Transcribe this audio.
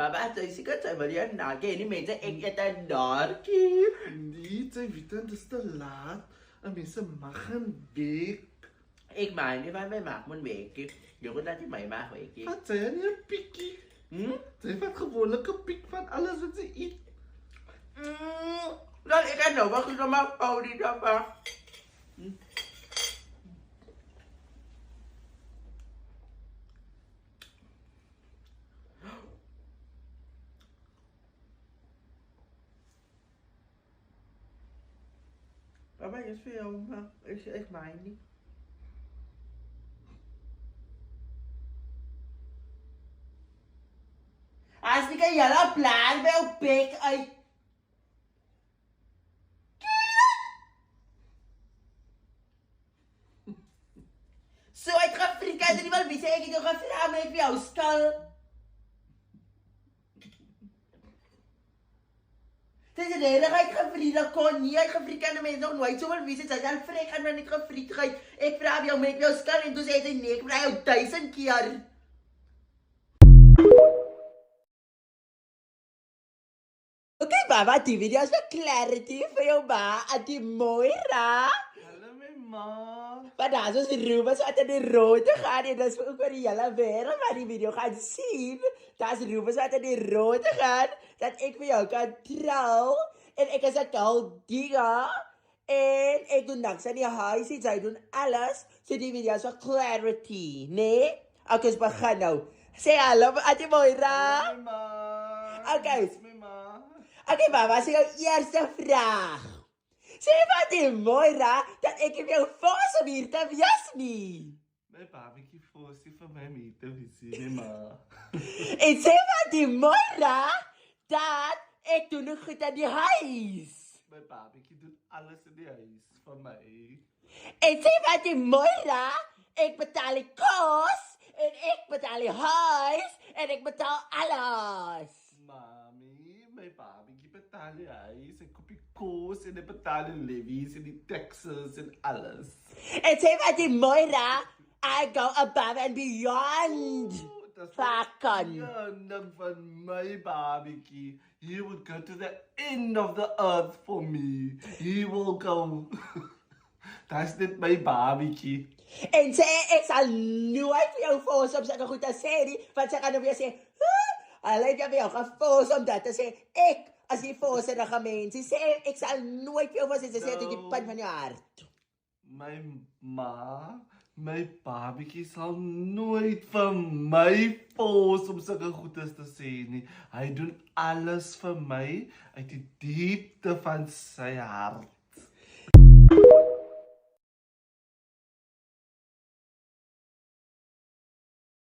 Baba, sy sikat sy wil jy nage nie mense ek eet 'n daardjie. Nee, sy weet dit is te laat. En mense mag gaan weg. Ek meen nie van my maak moet weekie. Jy moet dat jy my maak weekie. Wat sy nie 'n pikkie. Sy vat gewoonlik 'n pik van alles wat sy eet. Dan ek kan nou wat jy maak ou die daar. Baba, is vir jou, maar ek meen nie. As jy kan julle plan by op bek uit. So ek gaan Afrika dit wel wie sê ek het jou gevra om net vir jou skal. Dit is regtig gevriende kon nie Afrikaanse mense nog nooit so wel wie sê jy al vrek gaan maar net gevriendheid. Ek vra jou met jou skal en toe sê jy nee, ek vra jou 1000 keer. Okay, Baba, die video is vir clarity vir jou ba, at die Moira. Hallo my ma. Maar daar is Rubens wat in die rode gaan en dis ook oor die hele wêreld wat die video gaan sien. Daar is Rubens wat in die rode gaan dat ek vir jou kan trou en ek is 'n Kaldiga en ek doen niks aan die huisie, sy doen alles. So die video is vir clarity, nee? Okay, ons begin nou. Sê hallo aan die Moira. Hallo my ma. Okay. Dis my ma. Okay, Baba, sê jou eerste vraag. Sê wat die Moira dat ek vir jou vors om hier te wees nie. My babatjie forsie vir my mee te visie, my ma. En sê wat die Moira dat ek doen nog goed aan die huis. My babatjie doen alles in die huis vir my. En sê wat die Moira, ek betaal die kos en ek betaal die huis en ek betaal alles. Mami, my babatjie betaal die huis, ek koop die kos en ek betaal die levies en die taxes en alles. En sê wat die Moira, I go above and beyond. Fucking. Nog van my babatjie. He would go to the end of the earth for me. He will go. That's net my babatjie. En sê ek sal nooit vir jou vors om sulke goed te sê nie, want sy gaan nou weer sê, hulle het jou gefors om dat te sê, ek as die vorserige mens, sy sê ek sal nooit vir jou vors sê, sy sê tot die punt van jou hart. My ma, my babatjie sal nooit vir my vors om sulke goedes te sê nie. Hy doen alles vir my uit die diepte van sy hart.